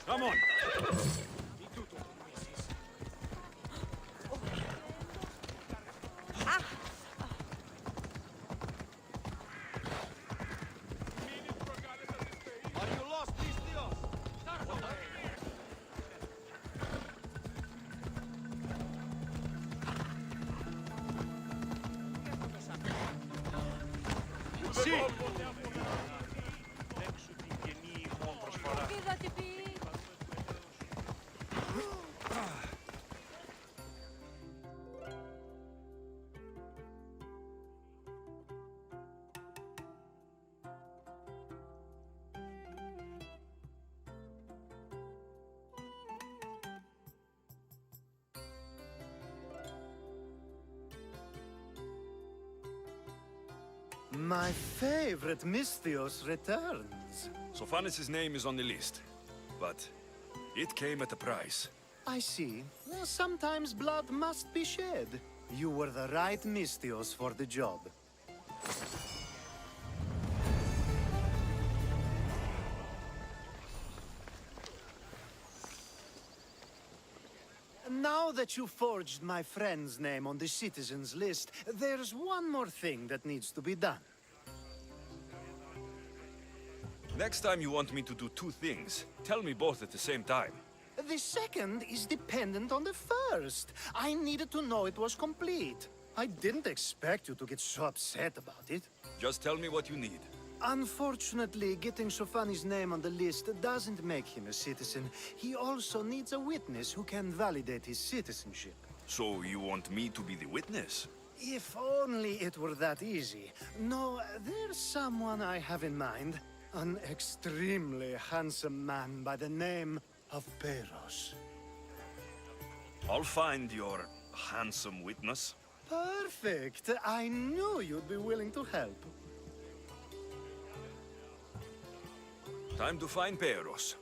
Come on. My favorite Misthios returns. Sophanis' name is on the list, but it came at a price. I see. Well, sometimes blood must be shed. You were the right Misthios for the job. Now that you forged my friend's name on the citizens list, there's one more thing that needs to be done. Next time you want me to do two things, tell me both at the same time. The second is dependent on the first. I needed to know it was complete. I didn't expect you to get so upset about it. Just tell me what you need. Unfortunately, getting Sophanis' name on the list doesn't make him a citizen. He also needs a witness who can validate his citizenship. So you want me to be the witness? If only it were that easy. No, there's someone I have in mind. An extremely handsome man by the name of Peros. I'll find your handsome witness. Perfect. I knew you'd be willing to help. Time to find Peros.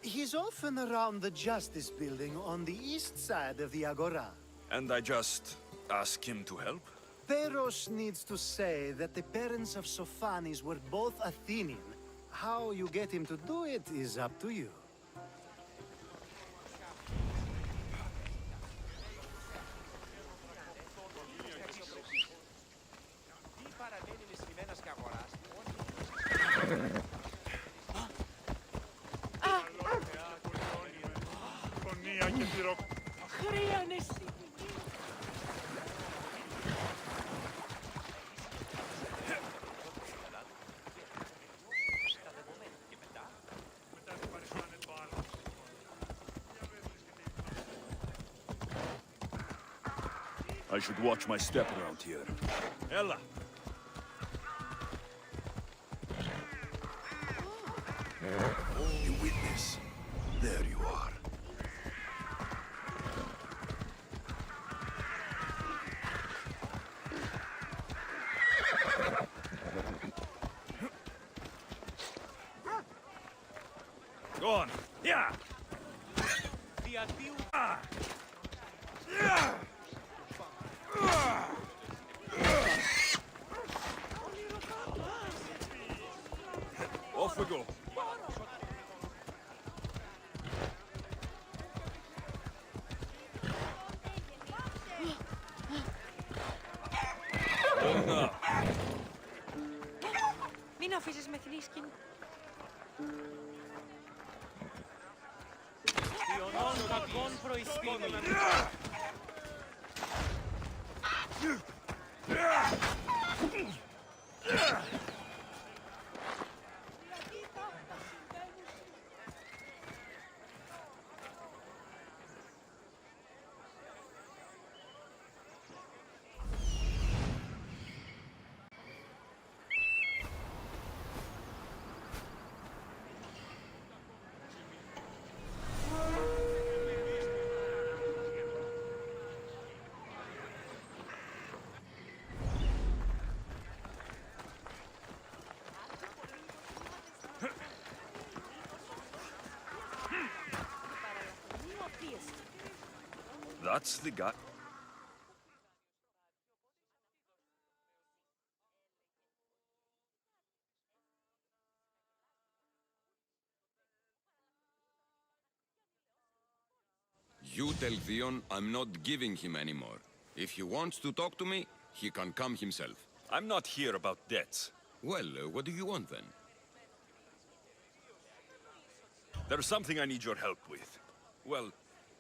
He's often around the Justice Building on the east side of the Agora. And I just ask him to help? Peros needs to say that the parents of Sophanis were both Athenian. How you get him to do it is up to you. I should watch my step around here. Ella! You witness. There you are. Go on. Yeah! Off we go. Μην αφήσεις με την ίσκη. Ποιονών κακών προεισπήνει. That's the guy. You tell Theon I'm not giving him anymore. If he wants to talk to me, he can come himself. I'm not here about debts. Well, what do you want then? There's something I need your help with. Well,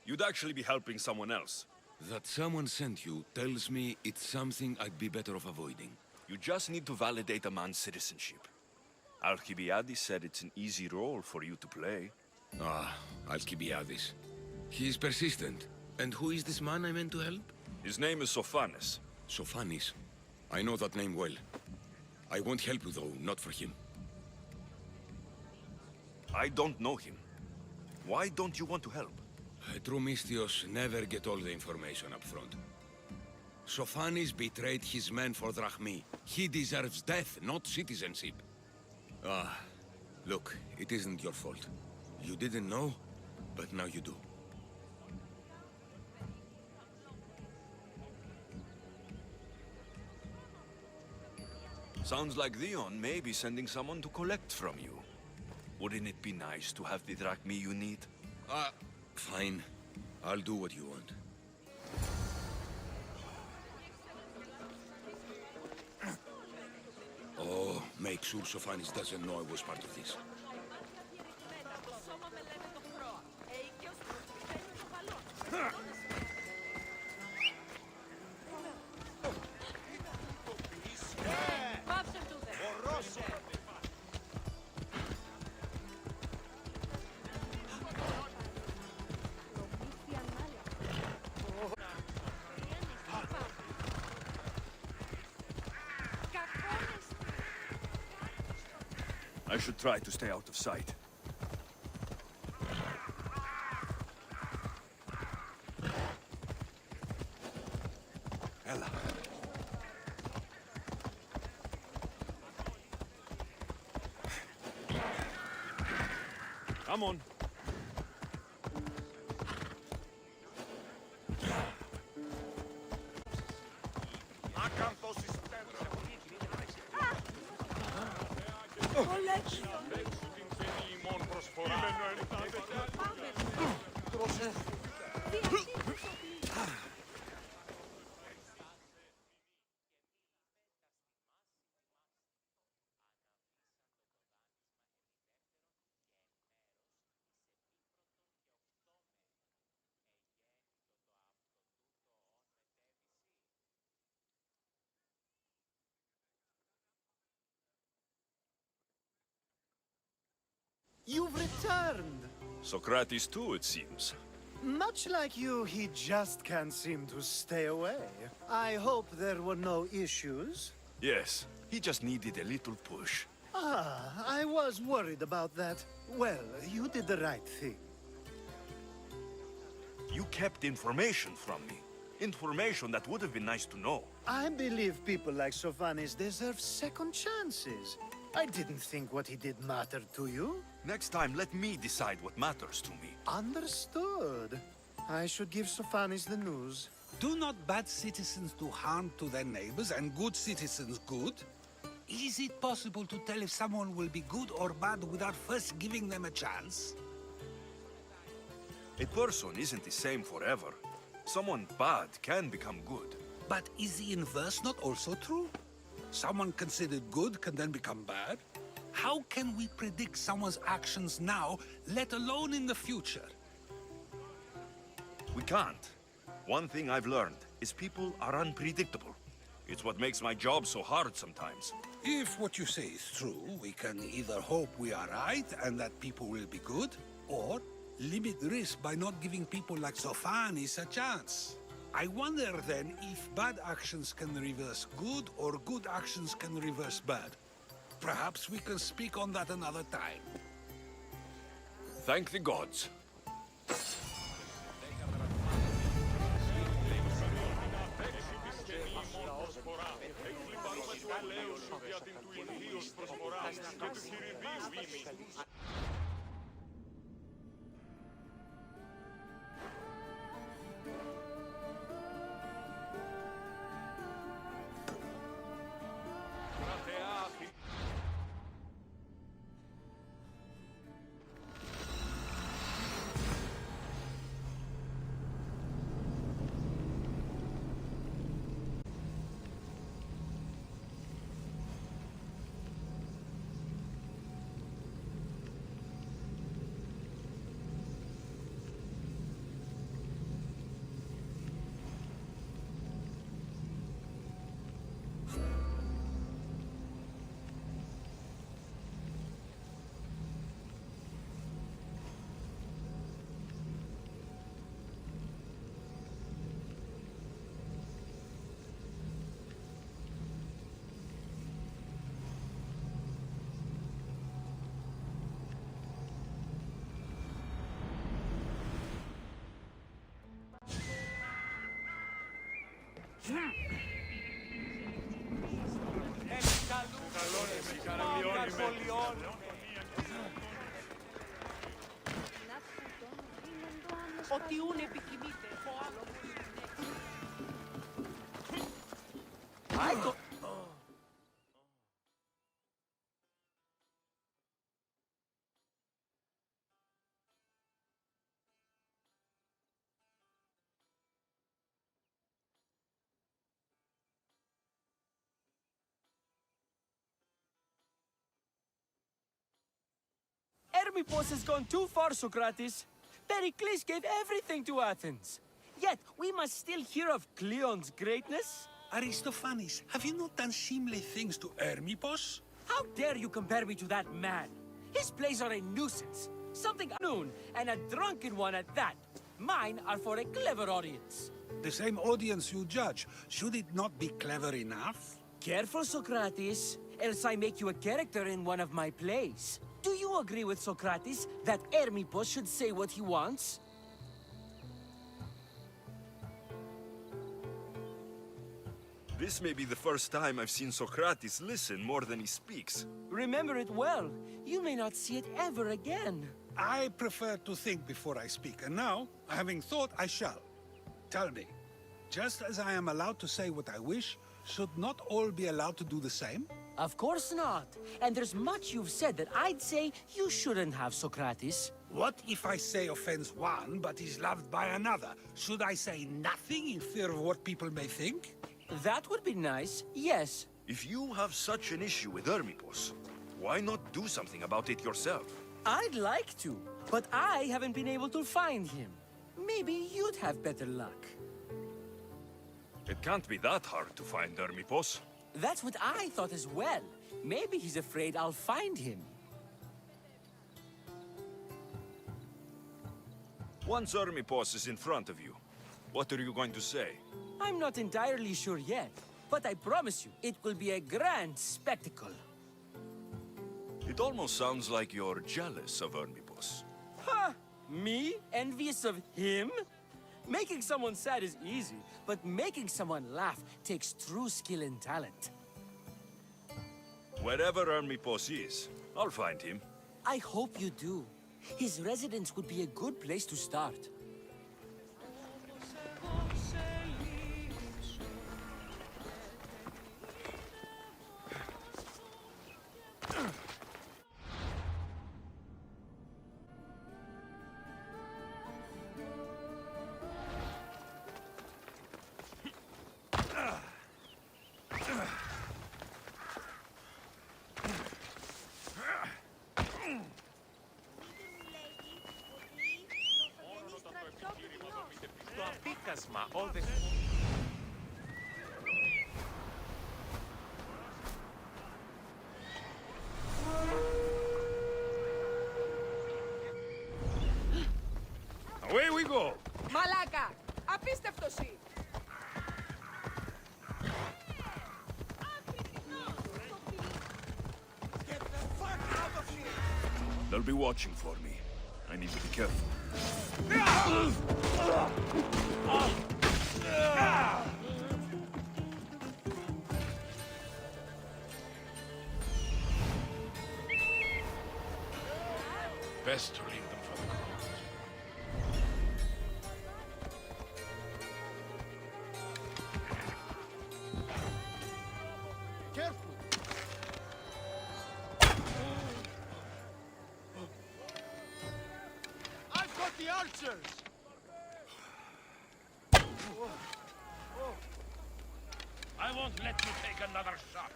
you'd actually be helping someone else. That someone sent you tells me it's something I'd be better off avoiding. You just need to validate a man's citizenship. Alcibiades said it's an easy role for you to play. Ah, Alcibiades. He's persistent. And who is this man I meant to help? His name is Sophanes. Sophanis. I know that name well. I won't help you though, not for him. I don't know him. Why don't you want to help? True Mystios never get all the information up front. Sophanis betrayed his men for Drachmi. He deserves death, not citizenship. Ah, look, it isn't your fault. You didn't know, but now you do. Sounds like Theon may be sending someone to collect from you. Wouldn't it be nice to have the drachmi you need? Fine. I'll do what you want. Oh, make sure Sophanis doesn't know I was part of this. I should try to stay out of sight. Ella. Come on. You've returned! Socrates too, it seems. Much like you, he just can't seem to stay away. I hope there were no issues. Yes, he just needed a little push. Ah, I was worried about that. Well, you did the right thing. You kept information from me. Information that would have been nice to know. I believe people like Sophanis deserve second chances. I didn't think what he did mattered to you. Next time, let me decide what matters to me. Understood. I should give Sophanis the news. Do not bad citizens do harm to their neighbors and good citizens good? Is it possible to tell if someone will be good or bad without first giving them a chance? A person isn't the same forever. Someone bad can become good. But is the inverse not also true? Someone considered good can then become bad? How can we predict someone's actions now, let alone in the future? We can't. One thing I've learned is people are unpredictable. It's what makes my job so hard sometimes. If what you say is true, we can either hope we are right and that people will be good, or limit risk by not giving people like Sophanis a chance. I wonder then if bad actions can reverse good or good actions can reverse bad. Perhaps we can speak on that another time. Thank the gods. Ότι ούν επικοινείται. Hermippos has gone too far, Socrates. Pericles gave everything to Athens. Yet, we must still hear of Cleon's greatness. Aristophanes, have you not done seemly things to Hermippos? How dare you compare me to that man? His plays are a nuisance. Something unknown, and a drunken one at that. Mine are for a clever audience. The same audience you judge. Should it not be clever enough? Careful, Socrates, else I make you a character in one of my plays. Do you agree with Socrates that Hermippos should say what he wants? This may be the first time I've seen Socrates listen more than he speaks. Remember it well. You may not see it ever again. I prefer to think before I speak, and now, having thought, I shall. Tell me, just as I am allowed to say what I wish, should not all be allowed to do the same? Of course not. And there's much you've said that I'd say you shouldn't have, Socrates. What if I say offends one, but is loved by another? Should I say nothing in fear of what people may think? That would be nice, yes. If you have such an issue with Hermippos, why not do something about it yourself? I'd like to, but I haven't been able to find him. Maybe you'd have better luck. It can't be that hard to find Hermippos. That's what I thought as well. Maybe he's afraid I'll find him. Once Hermippos is in front of you, what are you going to say? I'm not entirely sure yet, but I promise you, it will be a grand spectacle. It almost sounds like you're jealous of Hermippos. Ha! Me? Envious of him? Making someone sad is easy, but making someone laugh takes true skill and talent. Wherever Hermippos is, I'll find him. I hope you do. His residence would be a good place to start. Το απίκασμα, all the... Away we go! Μαλάκα! Απίστευτος ή! They'll be watching for me. I need to be careful. Best to leave them for the crowd. Careful! I've got the archers! I won't let you take another shot.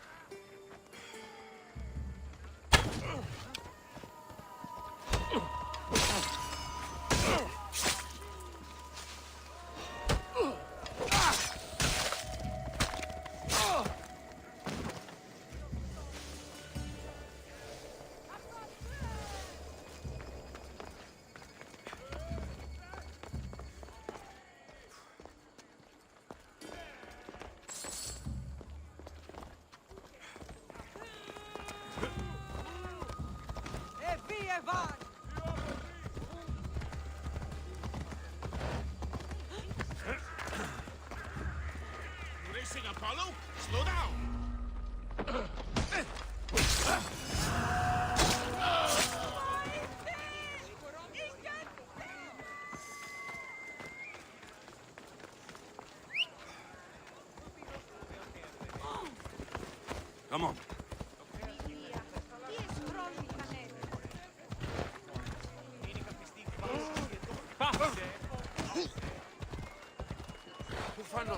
Εβάν! Hello? Slow down! Come on. Που φάνω.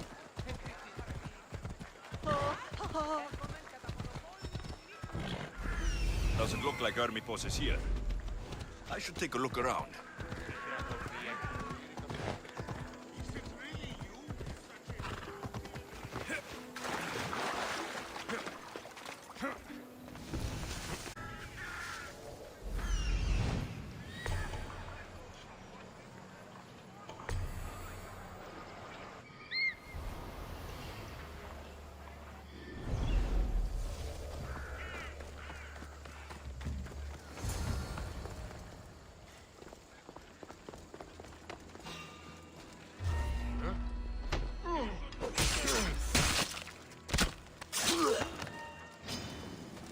Doesn't look like army boss is here. I should take a look around.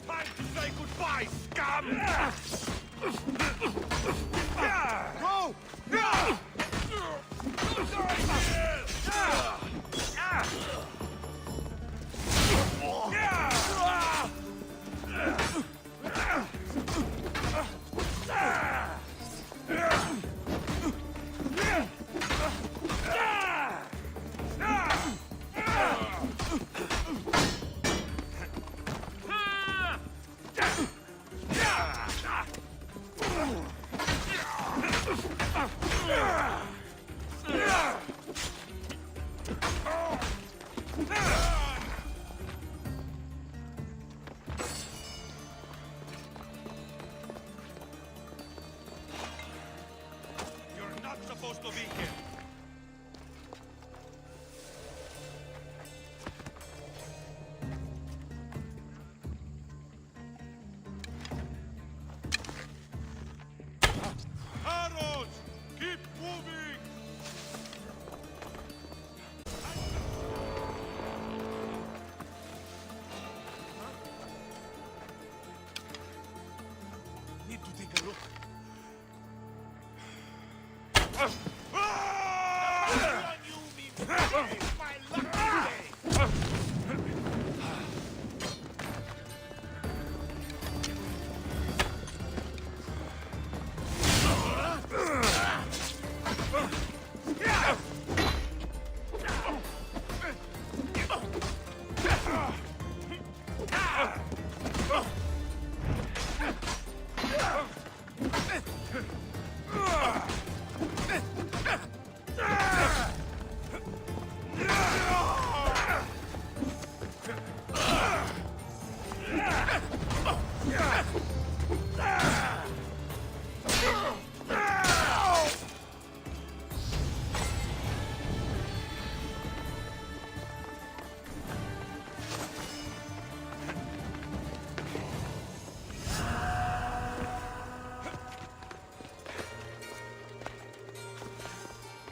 Time to say goodbye, scum! Go! You're not supposed to be here. Arrows! Keep moving! Need to take a look.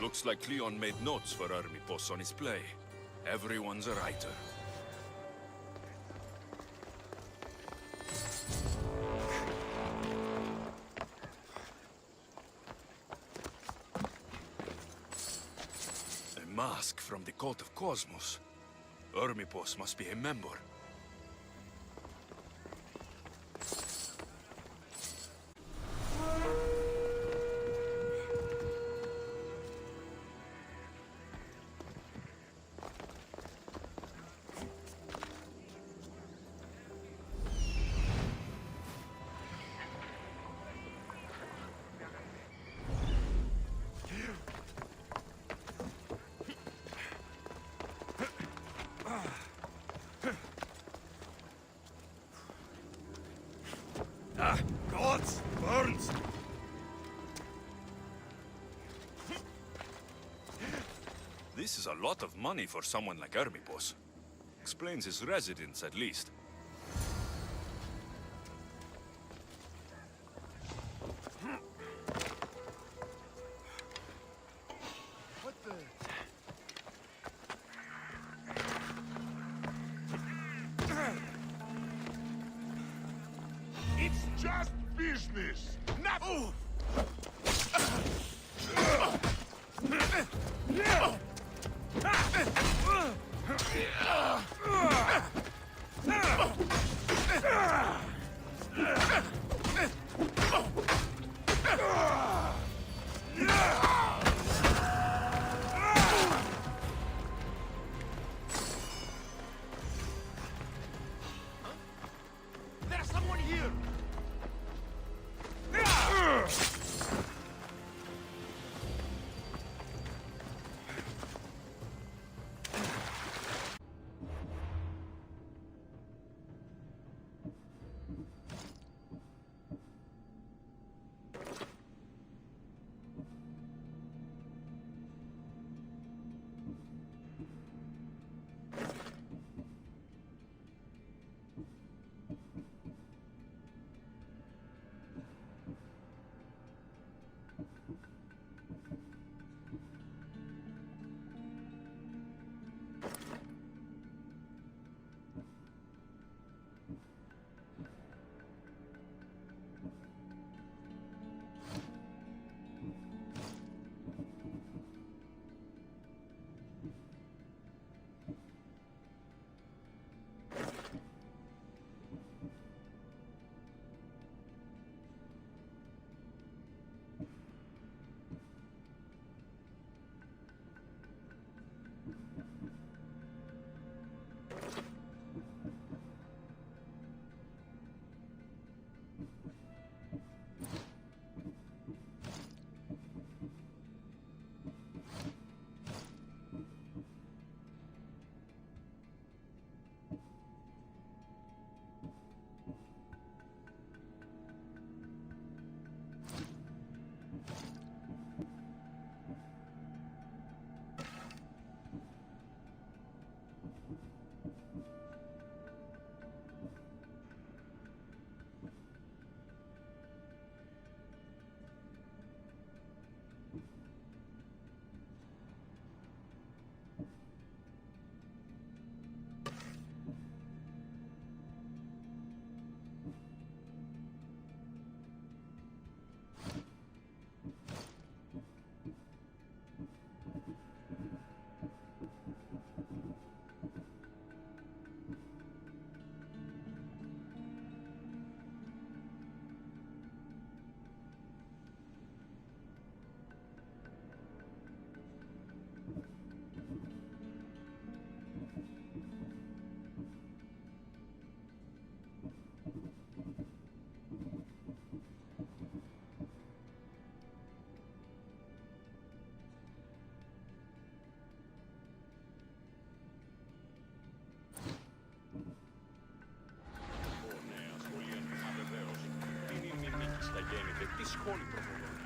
Looks like Cleon made notes for army boss on his play. Everyone's a writer. A mask from the cult of Kosmos. Army boss must be a member. Ah, gods! Burns! This is a lot of money for someone like army boss. Explains his residence, at least. What the... There's someone here! Τι σχόλη προβολών.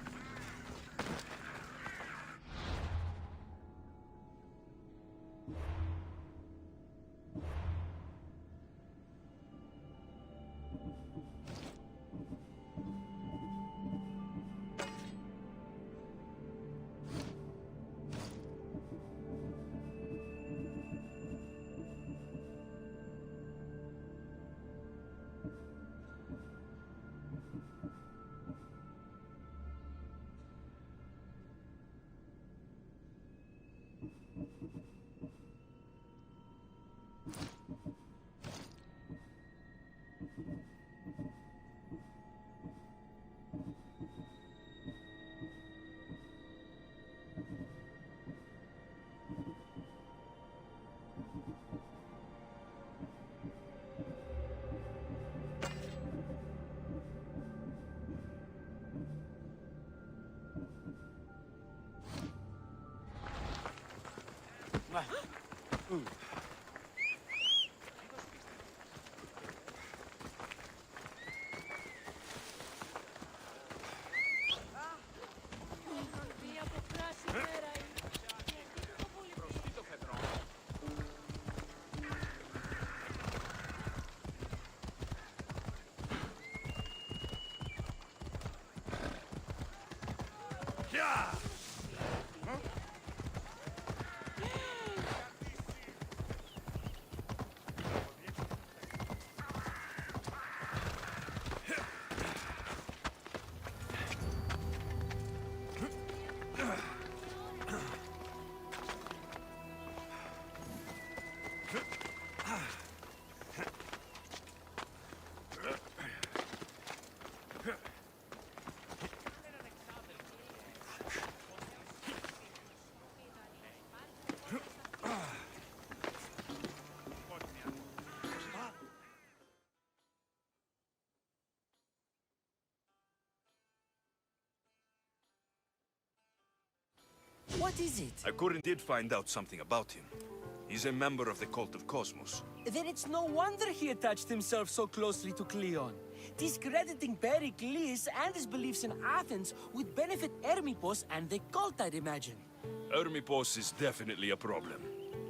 What is it? I did find out something about him. He's a member of the cult of Kosmos. Then it's no wonder he attached himself so closely to Cleon. Discrediting Pericles and his beliefs in Athens would benefit Hermippos and the cult, I'd imagine. Hermippos is definitely a problem.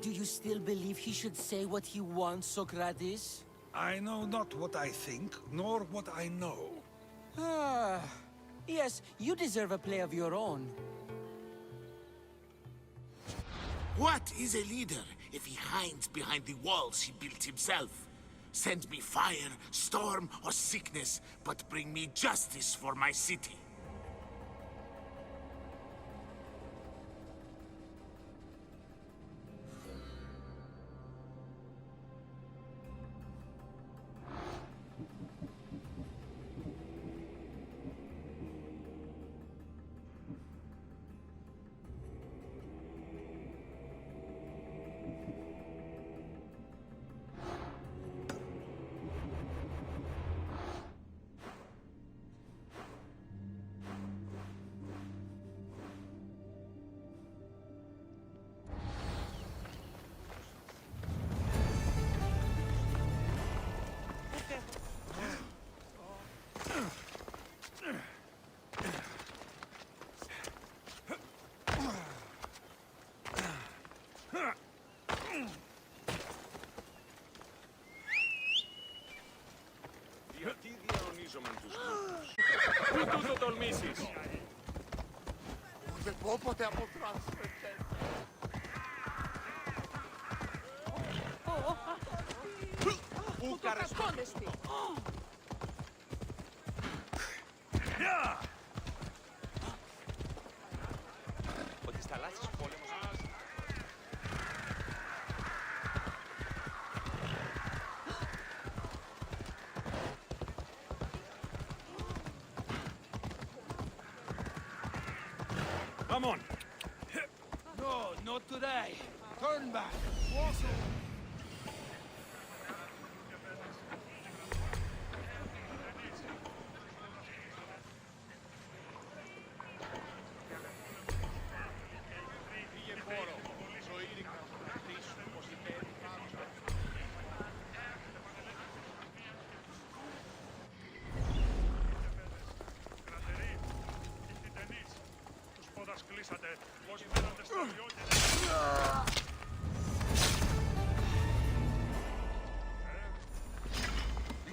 Do you still believe he should say what he wants, Socrates? I know not what I think, nor what I know. Ah, yes, you deserve a play of your own. What is a leader if he hides behind the walls he built himself? Send me fire, storm, or sickness, but bring me justice for my city. Γιατί διαονίζομαι τους νόμους. Μην τούτο τολμήσεις. Δεν πω ποτέ από τράσφερ. Πού καρεσκόνεστη. Ότι στα λάθη σου πόλεμος. Come on! No, not today. Turn back. Also.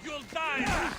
You'll die!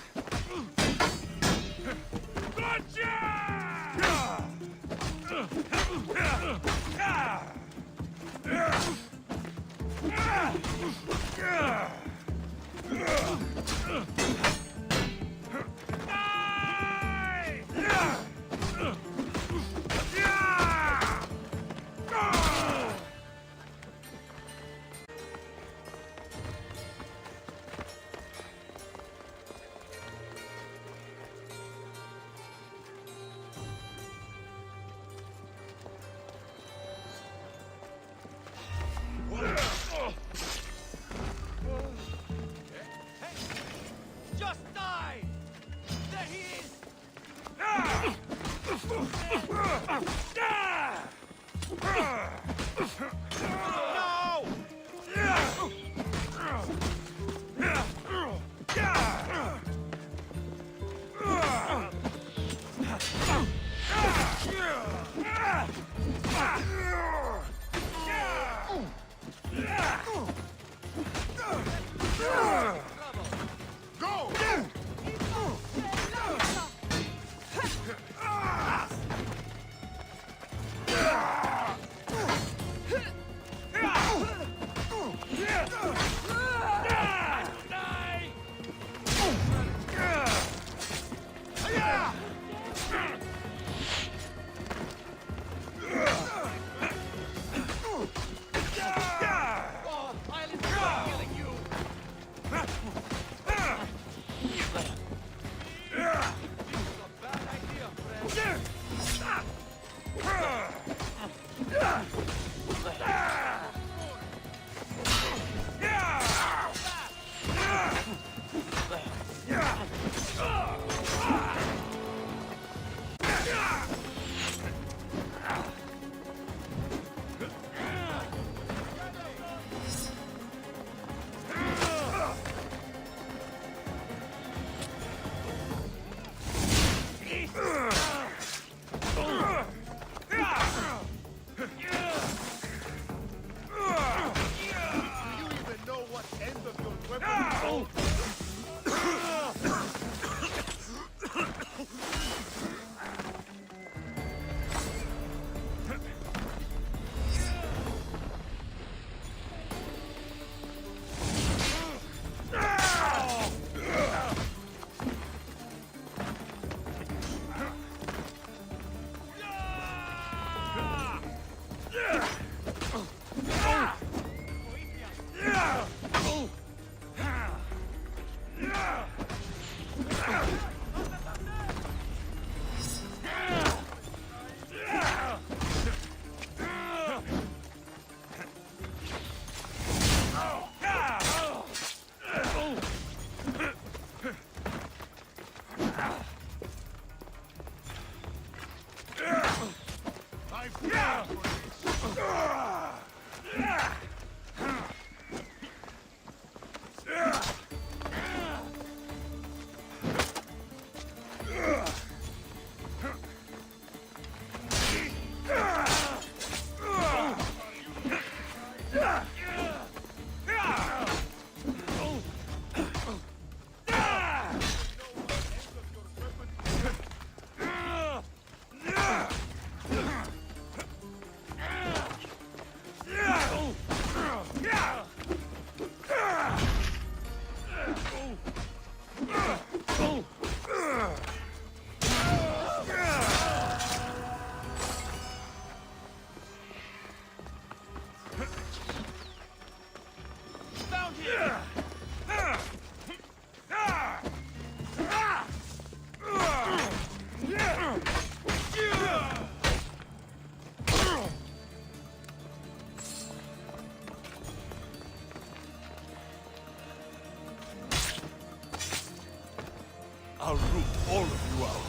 I'll root all of you out.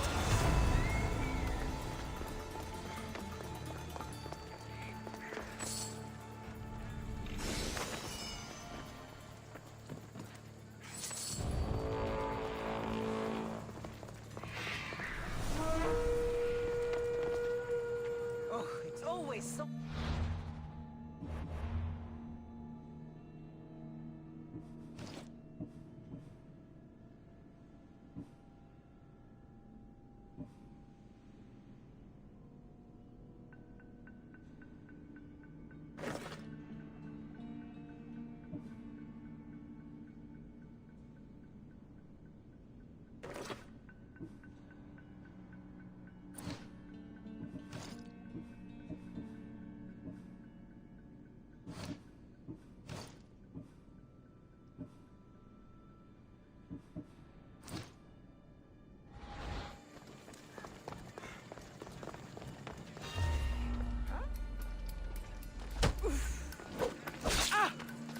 Oh, it's always so...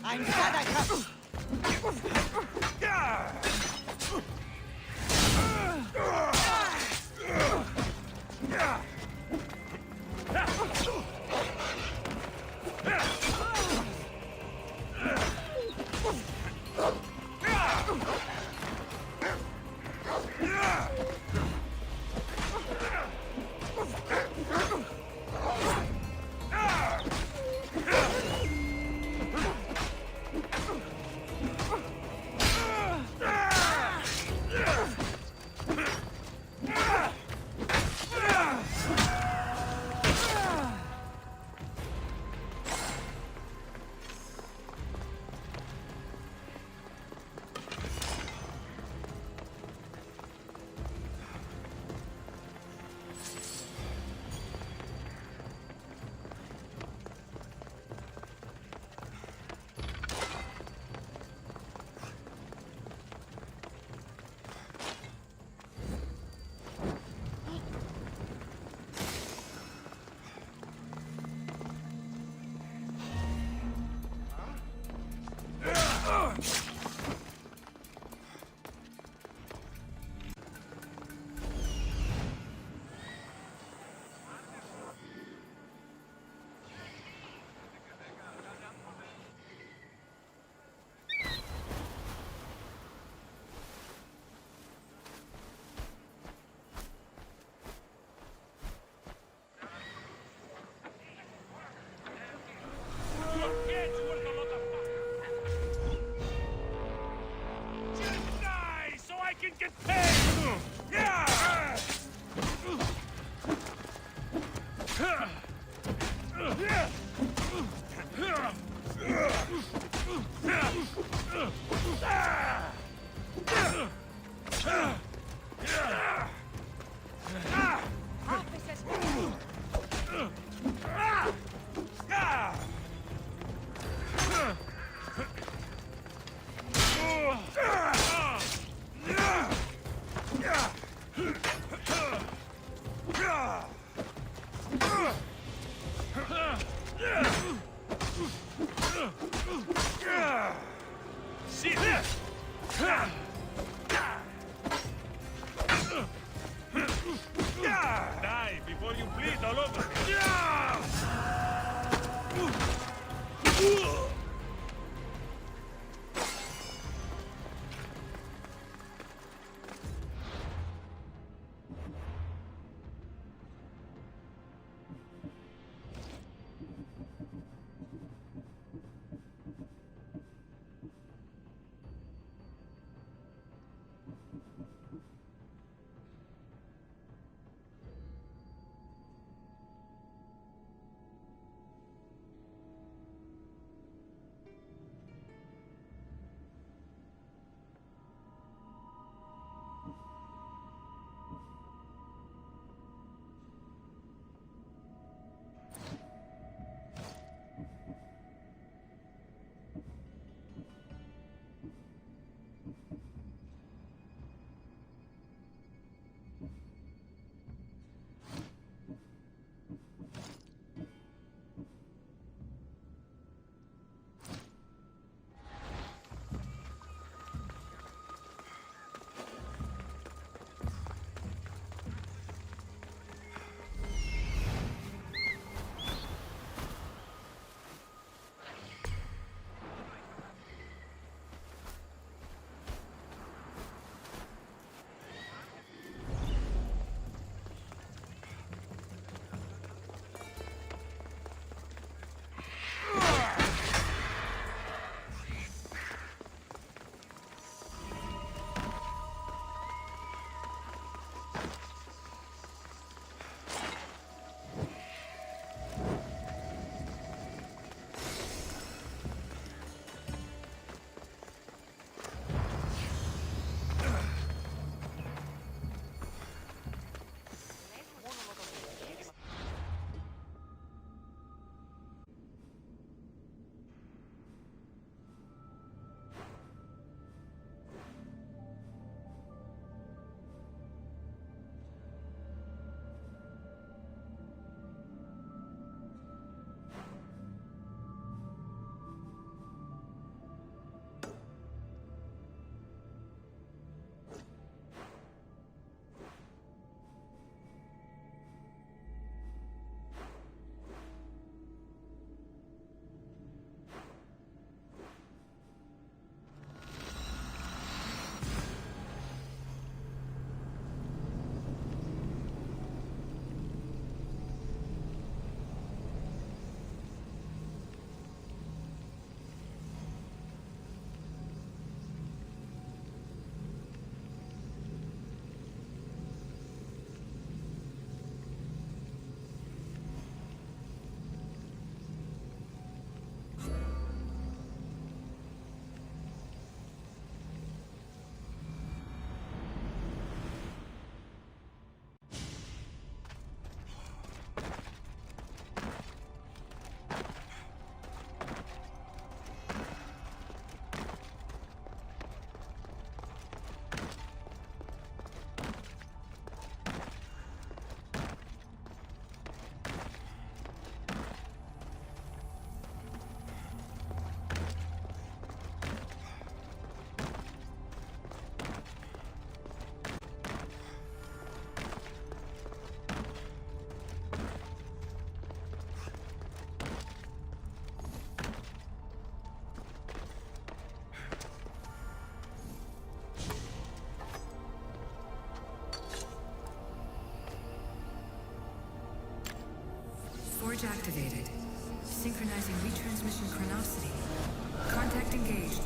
I'm glad I have... See this? Storage activated. Synchronizing retransmission chronicity. Contact engaged.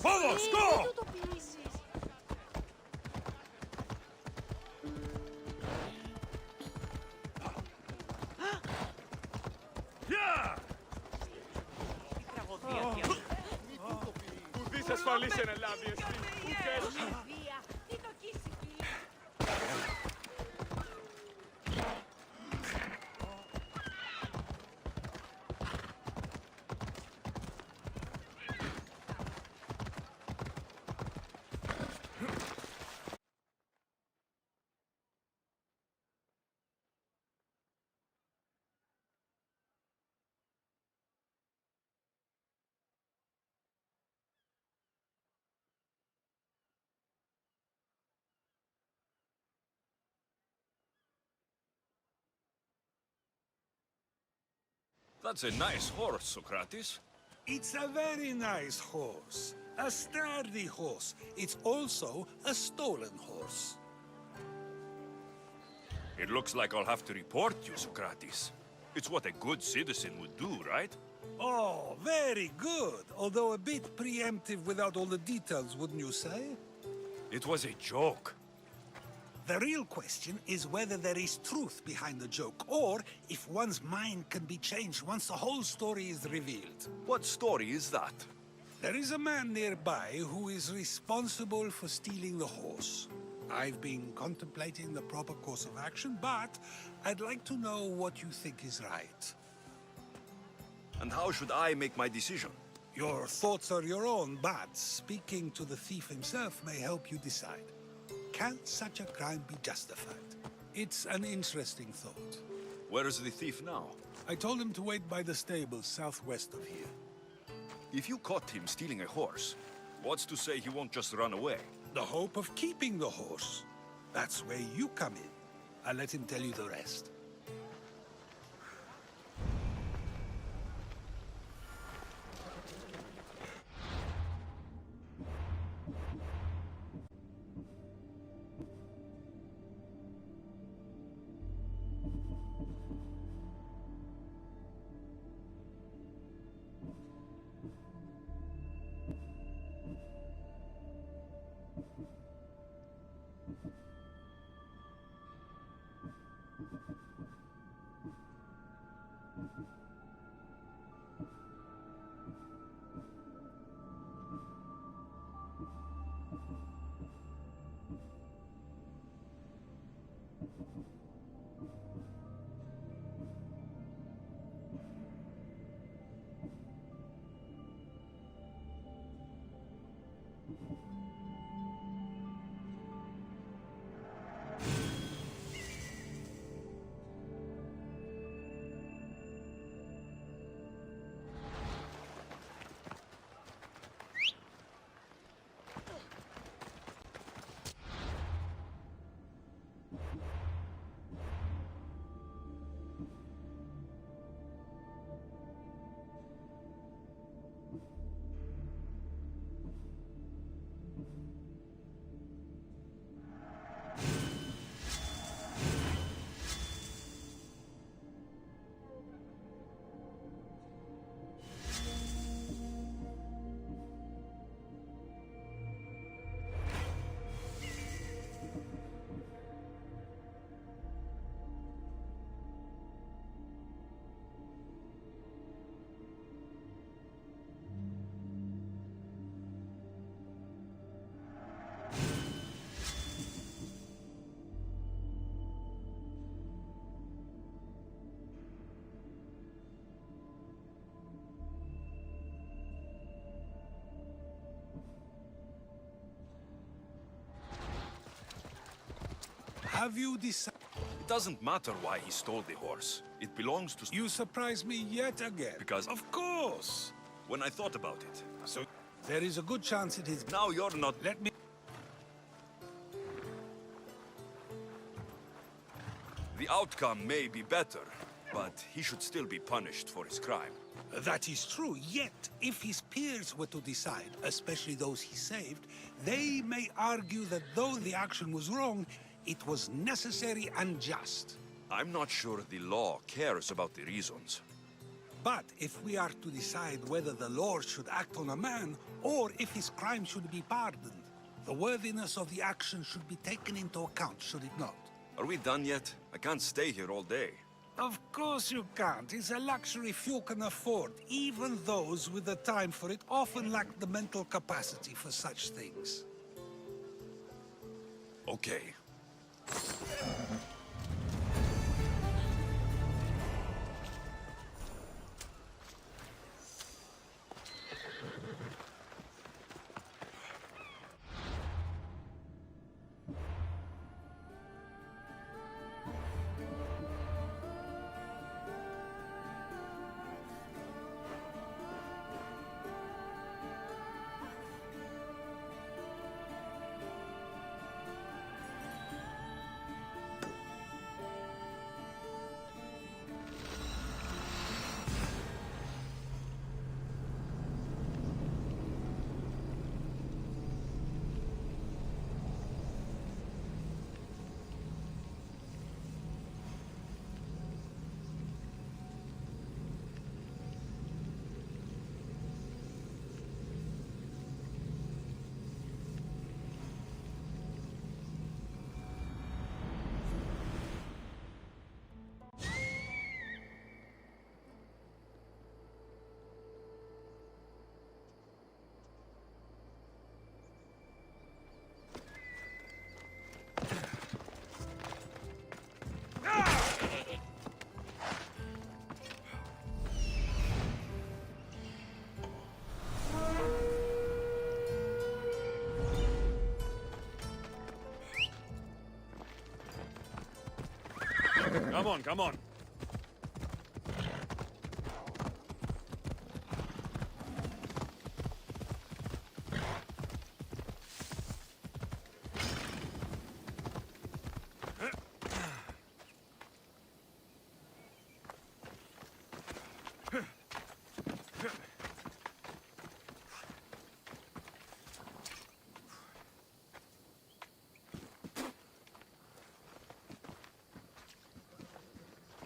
Vamos, go! Yeah! Ουδής ασφαλής εν ελάβει εστί. Ουκές. That's a nice horse, Socrates. It's a very nice horse. A sturdy horse. It's also a stolen horse. It looks like I'll have to report you, Socrates. It's what a good citizen would do, right? Oh, very good. Although a bit preemptive without all the details, wouldn't you say? It was a joke. The real question is whether there is truth behind the joke, or if one's mind can be changed once the whole story is revealed. What story is that? There is a man nearby who is responsible for stealing the horse. I've been contemplating the proper course of action, but I'd like to know what you think is right. And how should I make my decision? Your thoughts are your own, but speaking to the thief himself may help you decide. Can such a crime be justified? It's an interesting thought. Where is the thief now? I told him to wait by the stables southwest of here. If you caught him stealing a horse, what's to say he won't just run away? The hope of keeping the horse. That's where you come in. I'll let him tell you the rest. Have you decided? It doesn't matter why he stole the horse. It belongs to... You surprise me yet again. Because... Of course. When I thought about it. So, there is a good chance it is... Now you're not... Let me... The outcome may be better, but he should still be punished for his crime. That is true, yet if his peers were to decide, especially those he saved, they may argue that though the action was wrong, it was necessary and just. I'm not sure the law cares about the reasons. But if we are to decide whether the Lord should act on a man, or if his crime should be pardoned, the worthiness of the action should be taken into account, should it not? Are we done yet? I can't stay here all day. Of course you can't. It's a luxury few can afford. Even those with the time for it often lack the mental capacity for such things. Okay. Come on, come on.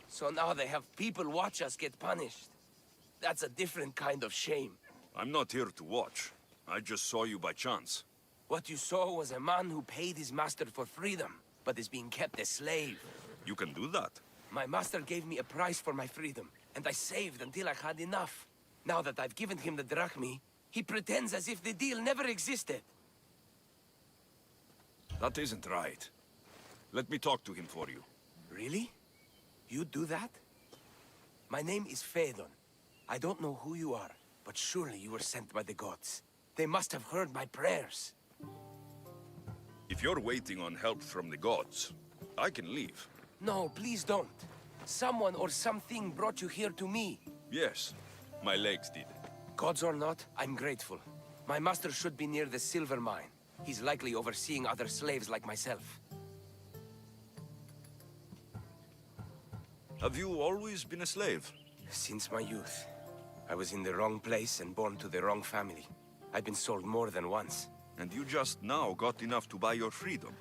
So now they have people watch us get punished. That's a different kind of shame. I'm not here to watch. I just saw you by chance. What you saw was a man who paid his master for freedom, but is being kept a slave. You can do that. My master gave me a price for my freedom, and I saved until I had enough. Now that I've given him the drachmi, he pretends as if the deal never existed. That isn't right. Let me talk to him for you. Really? You do that? My name is Phaedon. I don't know who you are, but surely you were sent by the gods. They must have heard my prayers. If you're waiting on help from the gods, I can leave. No, please don't. Someone or something brought you here to me. Yes, my legs did. Gods or not, I'm grateful. My master should be near the silver mine. He's likely overseeing other slaves like myself. Have you always been a slave? Since my youth. I was in the wrong place and born to the wrong family. I've been sold more than once. And you just now got enough to buy your freedom.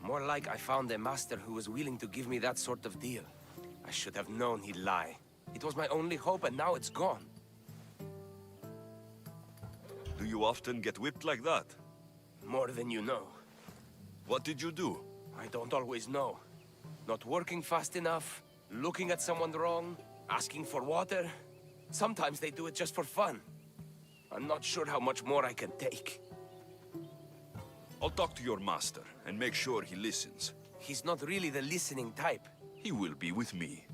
More like I found a master who was willing to give me that sort of deal. I should have known he'd lie. It was my only hope, and now it's gone. Do you often get whipped like that? More than you know. What did you do? I don't always know. Not working fast enough, looking at someone wrong, asking for water. Sometimes they do it just for fun. I'm not sure how much more I can take. I'll talk to your master and make sure he listens. He's not really the listening type. He will be with me.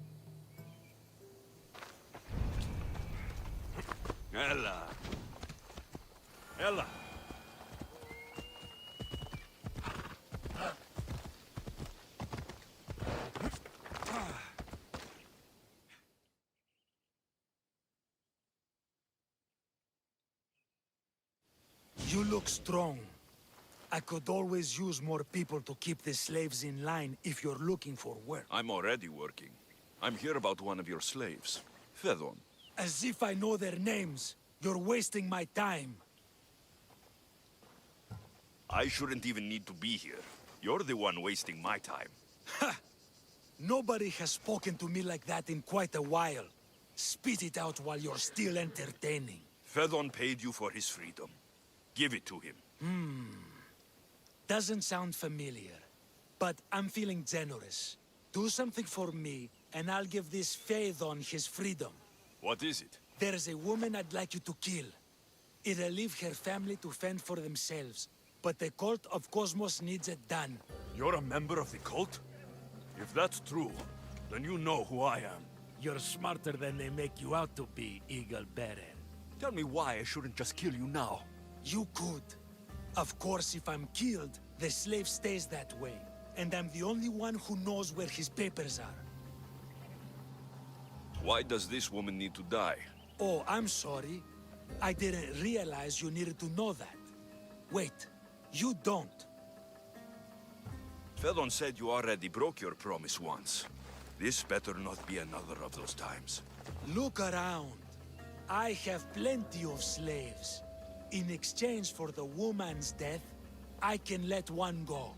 Ella! Ella! You look strong. I could always use more people to keep the slaves in line if you're looking for work. I'm already working. I'm here about one of your slaves, Fedon. As if I know their names. You're wasting my time. I shouldn't even need to be here. You're the one wasting my time. Ha! Nobody has spoken to me like that in quite a while. Spit it out while you're still entertaining. Fedon paid you for his freedom. Give it to him. Doesn't sound familiar. But I'm feeling generous. Do something for me, and I'll give this Phaethon his freedom. What is it? There's a woman I'd like you to kill. It'll leave her family to fend for themselves. But the cult of Kosmos needs it done. You're a member of the cult? If that's true, then you know who I am. You're smarter than they make you out to be, Eagle Bearer. Tell me why I shouldn't just kill you now. You could. Of course, if I'm killed, the slave stays that way. And I'm the only one who knows where his papers are. Why does this woman need to die? Oh, I'm sorry. I didn't realize you needed to know that. Wait, you don't. Fedon said you already broke your promise once. This better not be another of those times. Look around. I have plenty of slaves. In exchange for the woman's death, I can let one go.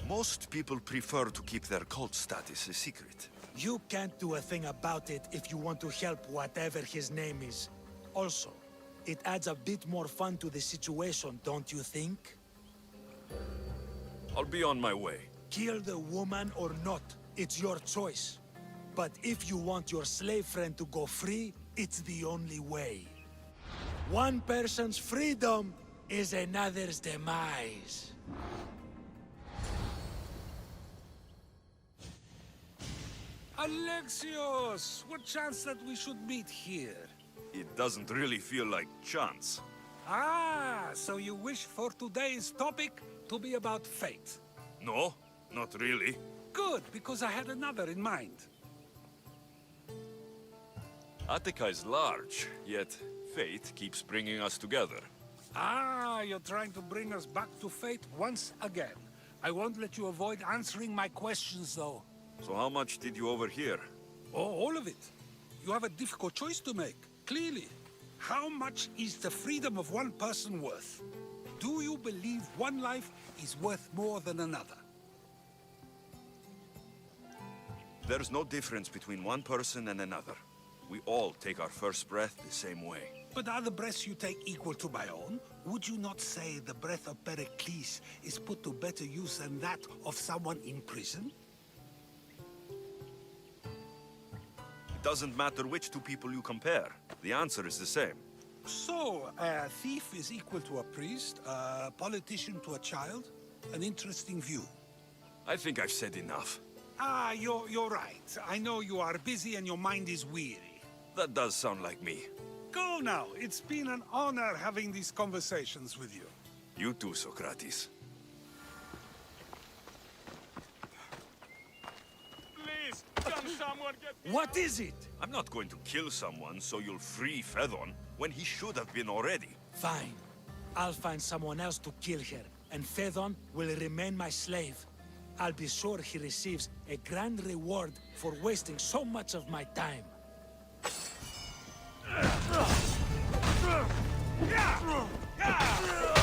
Most people prefer to keep their cult status a secret. You can't do a thing about it if you want to help whatever his name is. Also, it adds a bit more fun to the situation, don't you think? I'll be on my way. Kill the woman or not, it's your choice. But if you want your slave friend to go free, it's the only way. One person's freedom is another's demise. Alexios! What chance that we should meet here? It doesn't really feel like chance. Ah, so you wish for today's topic to be about fate? No, not really. Good, because I had another in mind. Attica is large, yet fate keeps bringing us together. Ah, you're trying to bring us back to fate once again. I won't let you avoid answering my questions, though. So how much did you overhear? Oh, all of it. You have a difficult choice to make, clearly. How much is the freedom of one person worth? Do you believe one life is worth more than another? There's no difference between one person and another. We all take our first breath the same way. But are the breaths you take equal to my own? Would you not say the breath of Pericles is put to better use than that of someone in prison? It doesn't matter which two people you compare. The answer is the same. So, a thief is equal to a priest, a politician to a child? An interesting view. I think I've said enough. Ah, you're right. I know you are busy and your mind is weary. That does sound like me. Go now. It's been an honor having these conversations with you. You too, Socrates. Please, can someone get me What is it? I'm not going to kill someone so you'll free Fedon when he should have been already. Fine. I'll find someone else to kill her, and Phaethon will remain my slave. I'll be sure he receives a grand reward for wasting so much of my time. Yeah!